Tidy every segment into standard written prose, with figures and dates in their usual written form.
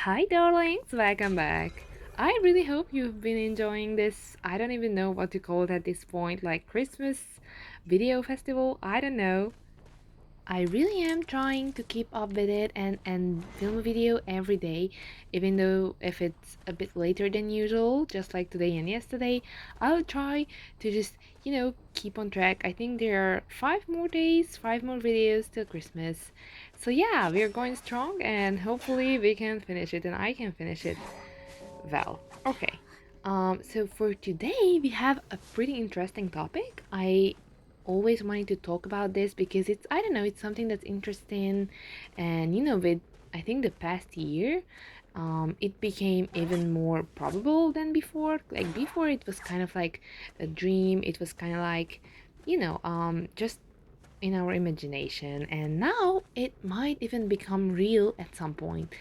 Hi, darlings, welcome back. I really hope you've been enjoying this. I don't even know what to call it at this point, like Christmas video festival. I don't know. I really am trying to keep up with it and film a video every day, even though if it's a bit later than usual, just like today and yesterday, I'll try to just, keep on track. I think there are 5 more days, 5 more videos till Christmas. So yeah, we are going strong and hopefully we can finish it and I can finish it well. Okay. So for today we have a pretty interesting topic. I always wanted to talk about this because it's I don't know, it's something that's interesting and with I think the past year it became even more probable than before. Like before it was kind of like a dream. It was kind of like just in our imagination, and now it might even become real at some point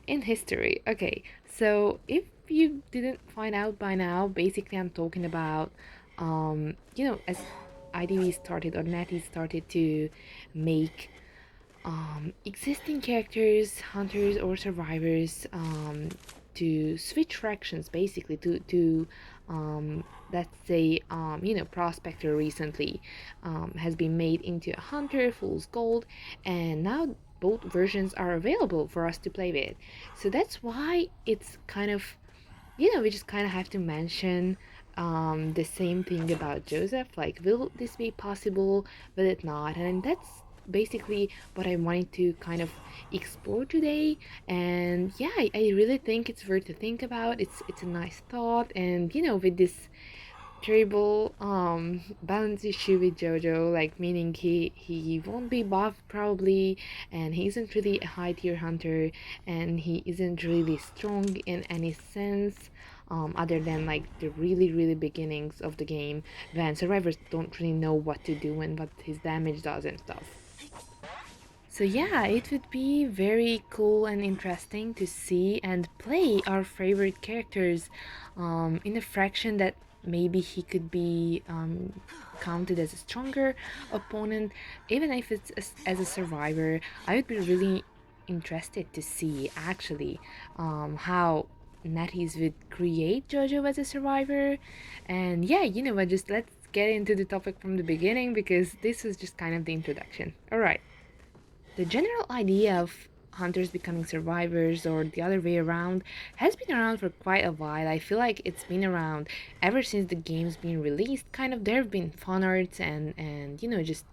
in history. Okay, so if you didn't find out by now, basically I'm talking about, as IDV started or Natty started to make existing characters, hunters or survivors, to switch fractions, basically to let's say prospector recently has been made into a hunter, fool's gold, and now both versions are available for us to play with. So that's why it's kind of, we just kind of have to mention the same thing about Joseph. Like, will this be possible? Will it not? And that's basically what I wanted to kind of explore today. And yeah, I really think it's worth to think about. It's a nice thought, and with this terrible balance issue with Jojo, like meaning he won't be buffed probably, and he isn't really a high tier hunter, and he isn't really strong in any sense. Other than like the really beginnings of the game when survivors don't really know what to do and what his damage does and stuff. So yeah, it would be very cool and interesting to see and play our favorite characters in a fraction that maybe he could be counted as a stronger opponent, even if it's as a survivor. I would be really interested to see actually how Natties would create Jojo as a survivor. And yeah, you know what, just let's get into the topic from the beginning because this was just kind of the introduction. All right. The general idea of hunters becoming survivors or the other way around has been around for quite a while. I feel like it's been around ever since the game's been released. Kind of there have been fan arts and just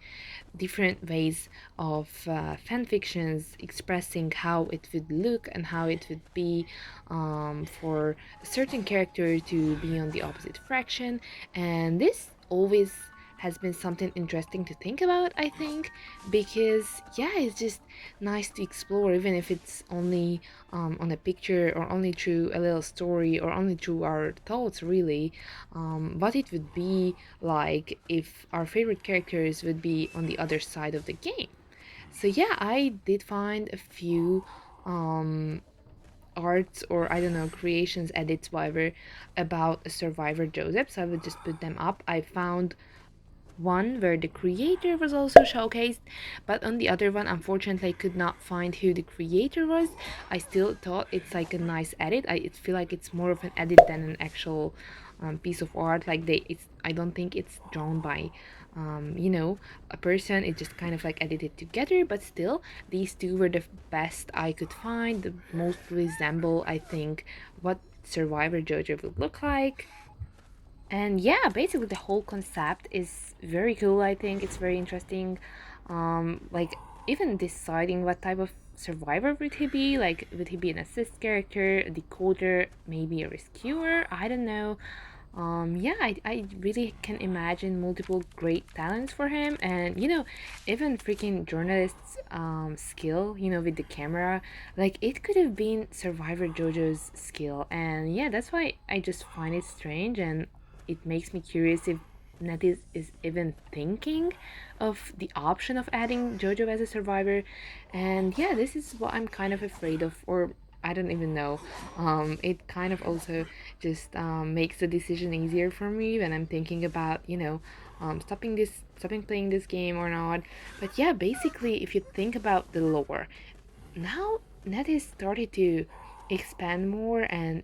different ways of fan fictions expressing how it would look and how it would be for a certain character to be on the opposite fraction, and this always has been something interesting to think about, I think, because yeah, it's just nice to explore, even if it's only on a picture or only through a little story or only through our thoughts, really, what it would be like if our favorite characters would be on the other side of the game. So yeah, I did find a few um, arts or I don't know creations, edits, whatever, about a survivor Joseph. So I would just put them up. I found one where the creator was also showcased, but on the other one, unfortunately, I could not find who the creator was. I still thought it's like a nice edit. I feel like it's more of an edit than an actual piece of art. Like I don't think it's drawn by, a person. It just kind of like edited together. But still, these two were the best I could find. The most resemble, I think, what Survivor Jojo would look like. And yeah, basically the whole concept is very cool. I think it's very interesting. Like even deciding what type of survivor would he be, like would he be an assist character, a decoder, maybe a rescuer, I don't know. Yeah, I really can imagine multiple great talents for him, and even freaking journalist's skill, with the camera, like it could have been Survivor Jojo's skill. And yeah, that's why I just find it strange, and it makes me curious if Netis is even thinking of the option of adding Jojo as a survivor. And yeah, this is what I'm kind of afraid of, or I don't even know. It kind of also just makes the decision easier for me when I'm thinking about, stopping playing this game or not. But yeah, basically, if you think about the lore, now Netis started to expand more and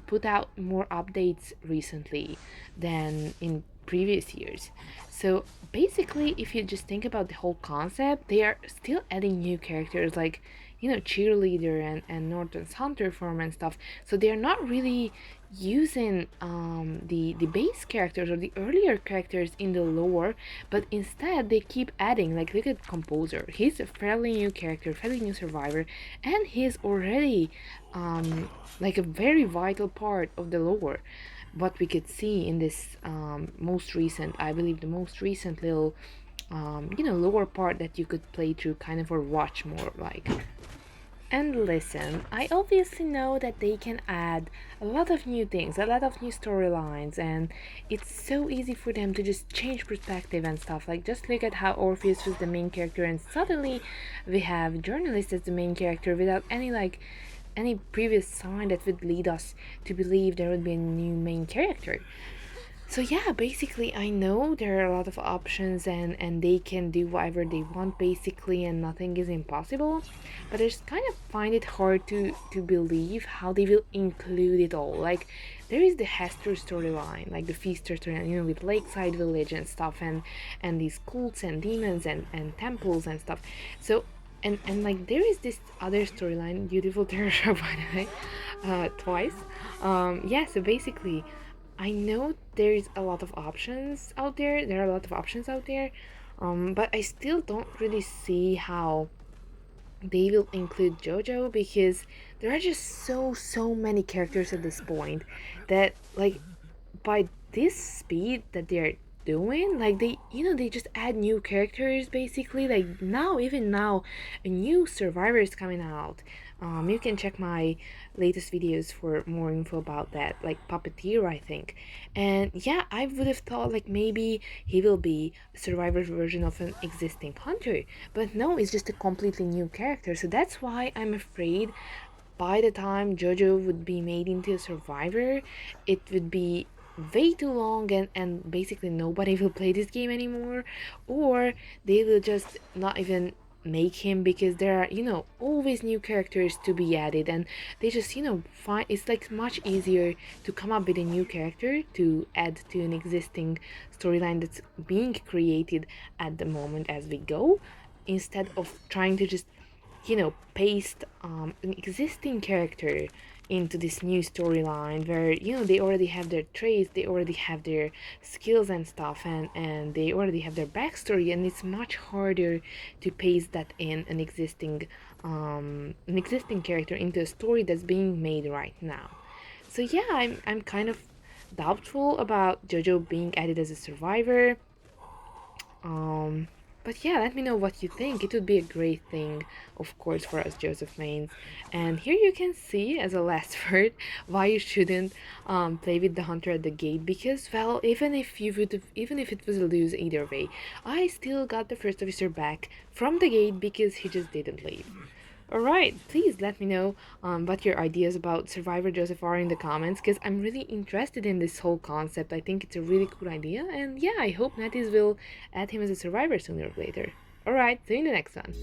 put out more updates recently than in previous years. So basically, if you just think about the whole concept, they are still adding new characters like cheerleader and Norton's hunter form and stuff. So they're not really using the base characters or the earlier characters in the lore, but instead they keep adding. Like, look at Composer, he's a fairly new character, fairly new survivor, and he's already like a very vital part of the lore. What we could see in this most recent, I believe, the most recent little lower part that you could play through kind of or watch more like. And listen, I obviously know that they can add a lot of new things, a lot of new storylines, and it's so easy for them to just change perspective and stuff. Like, just look at how Orpheus was the main character, and suddenly we have Journalist as the main character without any previous sign that would lead us to believe there would be a new main character. So yeah, basically I know there are a lot of options and they can do whatever they want basically and nothing is impossible. But I just kind of find it hard to believe how they will include it all. Like, there is the Hester storyline, like the Feaster storyline, with Lakeside Village and stuff, and these cults and demons and temples and stuff. So and like there is this other storyline, Beautiful Terror Show, by the way, twice. Yeah, so basically I know there's a lot of options out there. There are a lot of options out there, but I still don't really see how they will include JoJo because there are just so many characters at this point that, like, by this speed that they're doing, like, they just add new characters basically. Like, now, even now, a new survivor is coming out. You can check my latest videos for more info about that, like Puppeteer, I think. And yeah, I would have thought like maybe he will be a survivor's version of an existing hunter, but no, it's just a completely new character. So that's why I'm afraid by the time JoJo would be made into a survivor, it would be way too long and basically nobody will play this game anymore, or they will just not even make him because there are always new characters to be added, and they just find it's like much easier to come up with a new character to add to an existing storyline that's being created at the moment as we go, instead of trying to just paste an existing character into this new storyline where they already have their traits, they already have their skills and stuff, and they already have their backstory, and it's much harder to paste that in an existing character into a story that's being made right now. So yeah, I'm kind of doubtful about JoJo being added as a survivor. um, but yeah, let me know what you think. It would be a great thing, of course, for us Joseph Mains. And here you can see, as a last word, why you shouldn't play with the hunter at the gate. Because, well, even if it was a lose either way, I still got the first officer back from the gate because he just didn't leave. Alright, please let me know what your ideas about Survivor Joseph are in the comments, because I'm really interested in this whole concept. I think it's a really cool idea, and yeah, I hope Netties will add him as a survivor sooner or later. Alright, see you in the next one.